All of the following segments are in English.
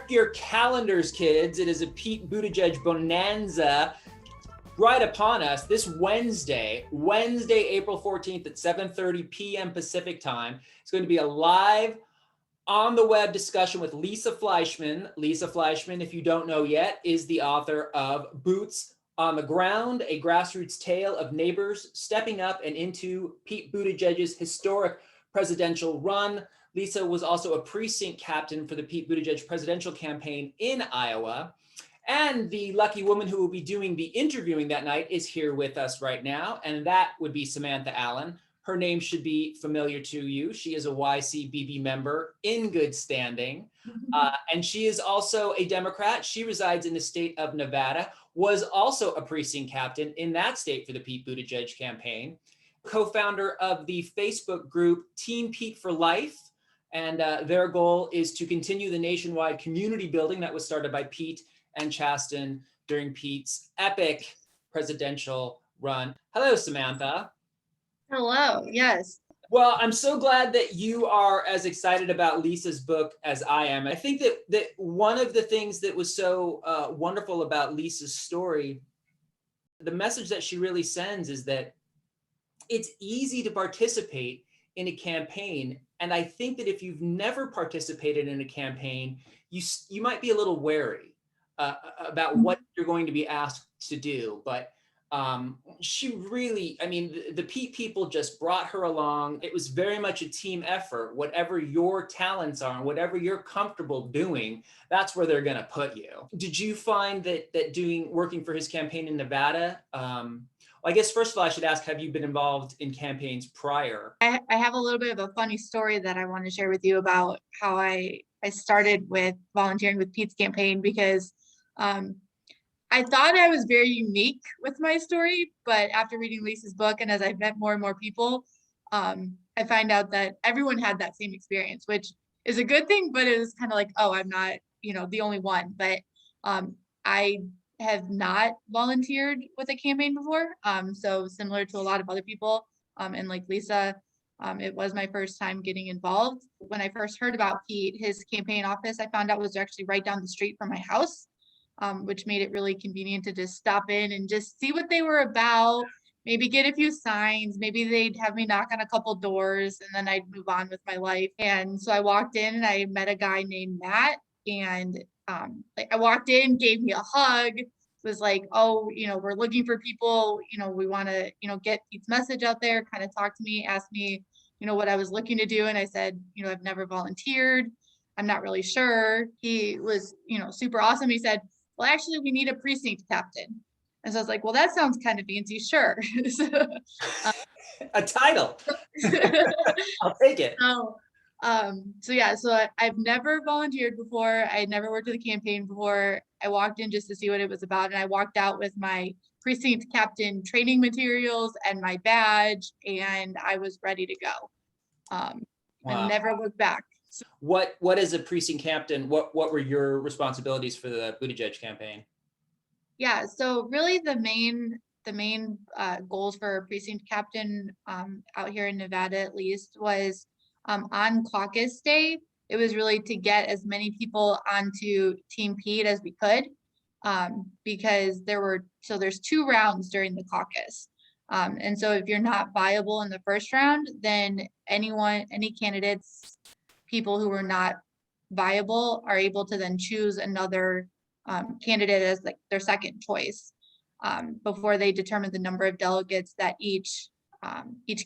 Mark your calendars, kids. It is a Pete Buttigieg bonanza right upon us this Wednesday, April 14th at 7:30 p.m. Pacific time. It's going to be a live on the web discussion with Lisa Fleischman. Lisa Fleischman, if you don't know yet, is the author of Boots on the Ground, a grassroots tale of neighbors stepping up and into Pete Buttigieg's historic presidential run. Lisa was also a precinct captain for the Pete Buttigieg presidential campaign in Iowa. And the lucky woman who will be doing the interviewing that night is here with us right now, and that would be Samantha Allen. Her name should be familiar to you. She is a YCBB member in good standing, and she is also a Democrat. She resides in the state of Nevada, was also a precinct captain in that state for the Pete Buttigieg campaign, co-founder of the Facebook group Team Pete for Life, and their goal is to continue the nationwide community building that was started by Pete and Chasten during Pete's epic presidential run. Hello, Samantha. Hello, yes. Well, I'm so glad that you are as excited about Lisa's book as I am. I think that one of the things that was so wonderful about Lisa's story, the message that she really sends is that it's easy to participate in a campaign. And I think that if you've never participated in a campaign, you might be a little wary about what you're going to be asked to do. But she really, I mean, the Pete people just brought her along. It was very much a team effort. Whatever your talents are and whatever you're comfortable doing, that's where they're going to put you. Did you find that working for his campaign in Nevada, I guess first of all, I should ask, have you been involved in campaigns prior? I have a little bit of a funny story that I want to share with you about how I started with volunteering with Pete's campaign, because I thought I was very unique with my story, but after reading Lisa's book and as I've met more and more people, I find out that everyone had that same experience, which is a good thing, but it was kind of like, oh, I'm not, the only one. But I have not volunteered with a campaign before. So similar to a lot of other people, and like Lisa, it was my first time getting involved. When I first heard about Pete, his campaign office, I found out was actually right down the street from my house, which made it really convenient to just stop in and just see what they were about, maybe get a few signs, maybe they'd have me knock on a couple doors and then I'd move on with my life. And so I walked in and I met a guy named Matt, and I walked in, gave me a hug, was like, oh, we're looking for people, we want to, get Pete's message out there, kind of talked to me, asked me, what I was looking to do. And I said, I've never volunteered. I'm not really sure. He was, super awesome. He said, well, actually, we need a precinct captain. And so I was like, well, that sounds kind of fancy. Sure. A title. I'll take it. So I've never volunteered before. I had never worked with a campaign before. I walked in just to see what it was about. And I walked out with my precinct captain training materials and my badge, and I was ready to go. Wow. And never looked back. What is a precinct captain? What were your responsibilities for the Buttigieg campaign? Yeah, so really the main goals for a precinct captain out here in Nevada, at least, was on caucus day. It was really to get as many people onto Team Pete as we could, because there's 2 rounds during the caucus. And so if you're not viable in the first round, then any candidates, people who were not viable, are able to then choose another candidate as like their second choice, before they determine the number of delegates that each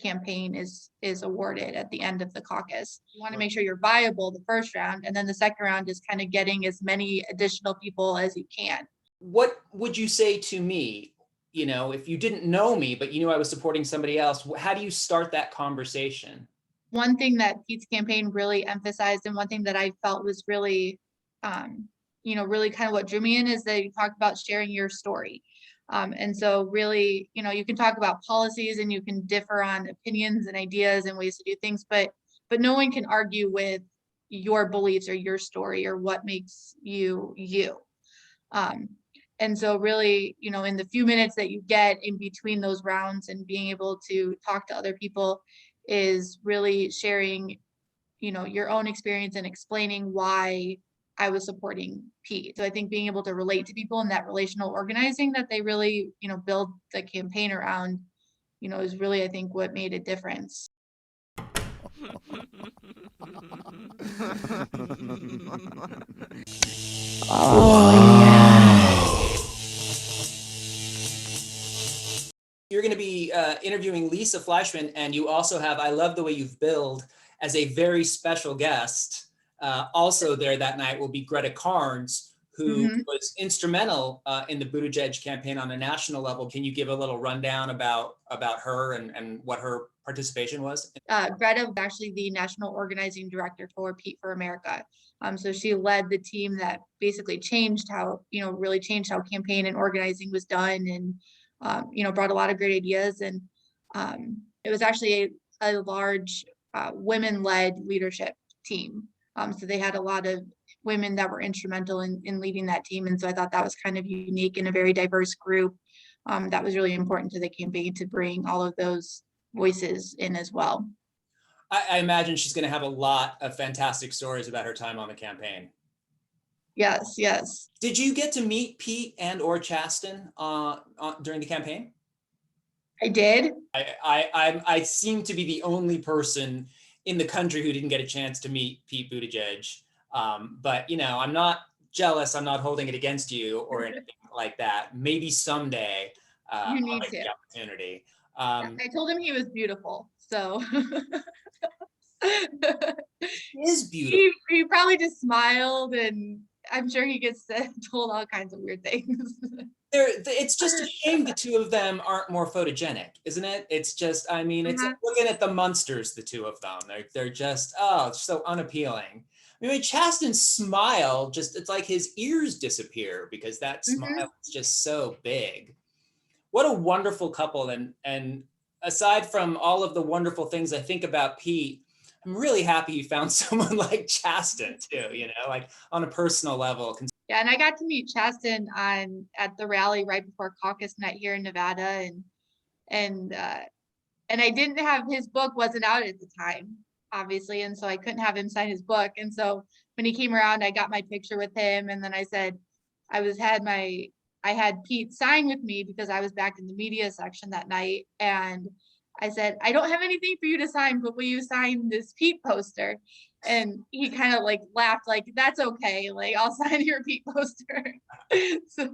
campaign is awarded at the end of the caucus. You want to make sure you're viable the first round, and then the second round is kind of getting as many additional people as you can. What would you say to me, if you didn't know me, but you knew I was supporting somebody else? How do you start that conversation? One thing that Pete's campaign really emphasized, and one thing that I felt was really, really kind of what drew me in, is that you talk about sharing your story. And so really, you can talk about policies and you can differ on opinions and ideas and ways to do things, but no one can argue with your beliefs or your story or what makes you you. And so really, in the few minutes that you get in between those rounds and being able to talk to other people is really sharing, your own experience and explaining why I was supporting Pete. So I think being able to relate to people and that relational organizing that they really, build the campaign around, is really, I think, what made a difference. You're going to be interviewing Lisa Fleischman, and you also have, I love the way you've billed as a very special guest. Also there that night will be Greta Carnes, who was instrumental in the Buttigieg campaign on a national level. Can you give a little rundown about her and what her participation was? Greta was actually the national organizing director for Pete for America. So she led the team that basically changed how, really changed how campaign and organizing was done, and brought a lot of great ideas. And it was actually a large women-led leadership team. So they had a lot of women that were instrumental in leading that team. And so I thought that was kind of unique in a very diverse group. That was really important to the campaign to bring all of those voices in as well. I imagine she's going to have a lot of fantastic stories about her time on the campaign. Yes, yes. Did you get to meet Pete and or Chasten during the campaign? I did. I seem to be the only person in the country who didn't get a chance to meet Pete Buttigieg. But I'm not jealous. I'm not holding it against you or anything like that. Maybe someday You need I'll make to. the opportunity. I told him he was beautiful, so. He is beautiful. He probably just smiled, and I'm sure he gets told all kinds of weird things. It's just a shame the two of them aren't more photogenic, isn't it? It's just, it's like looking at the monsters, the two of them. They're just, it's so unappealing. Chasten's smile, it's like his ears disappear because that smile is just so big. What a wonderful couple. And aside from all of the wonderful things I think about Pete, I'm really happy you found someone like Chasten too, like on a personal level. Yeah, and I got to meet Chasten at the rally right before caucus night here in Nevada, and I didn't have, his book wasn't out at the time, obviously, and so I couldn't have him sign his book. And so when he came around, I got my picture with him, and then I said I had Pete sign with me because I was back in the media section that night, and I said, I don't have anything for you to sign, but will you sign this Pete poster? And he kind of like laughed, like, that's okay. Like, I'll sign your Pete poster. So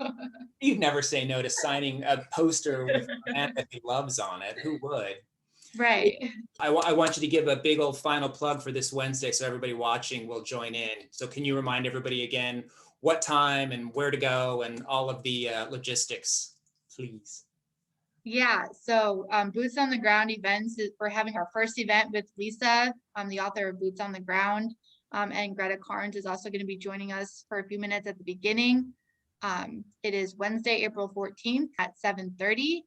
you'd never say no to signing a poster with a man that he loves on it. Who would? Right. I want you to give a big old final plug for this Wednesday so everybody watching will join in. So can you remind everybody again what time and where to go and all of the logistics, please? Yeah, so Boots on the Ground events, we're having our first event with Lisa, the author of Boots on the Ground, and Greta Carnes is also going to be joining us for a few minutes at the beginning. It is Wednesday, April 14th at 7:30.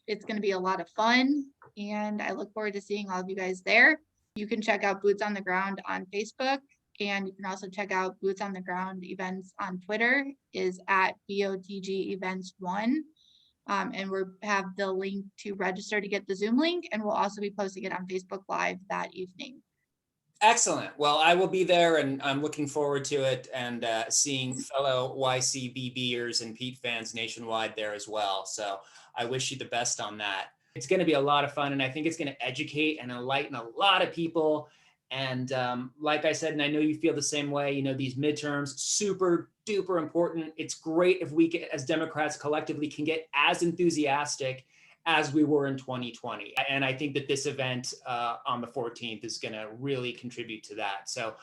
It's going to be a lot of fun, and I look forward to seeing all of you guys there. You can check out Boots on the Ground on Facebook, and you can also check out Boots on the Ground events on Twitter, is at BOTG Events 1. And we have the link to register to get the Zoom link, and we'll also be posting it on Facebook Live that evening. Excellent. Well, I will be there, and I'm looking forward to it, and seeing fellow YCBBers and Pete fans nationwide there as well. So I wish you the best on that. It's going to be a lot of fun, and I think it's going to educate and enlighten a lot of people. And like I said, and I know you feel the same way, these midterms, super duper important. It's great if we as Democrats collectively can get as enthusiastic as we were in 2020. And I think that this event on the 14th is going to really contribute to that. So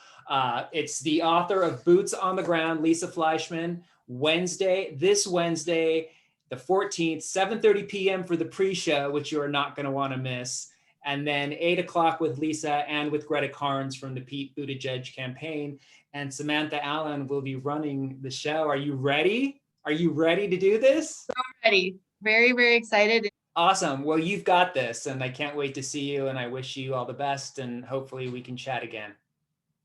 it's the author of Boots on the Ground, Lisa Fleischman, this Wednesday, the 14th, 7:30 p.m. for the pre-show, which you are not going to want to miss. And then 8 o'clock with Lisa and with Greta Carnes from the Pete Buttigieg campaign. And Samantha Allen will be running the show. Are you ready? Are you ready to do this? I'm ready. Very, very excited. Awesome. Well, you've got this, and I can't wait to see you, and I wish you all the best, and hopefully we can chat again.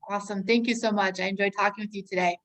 Awesome. Thank you so much. I enjoyed talking with you today.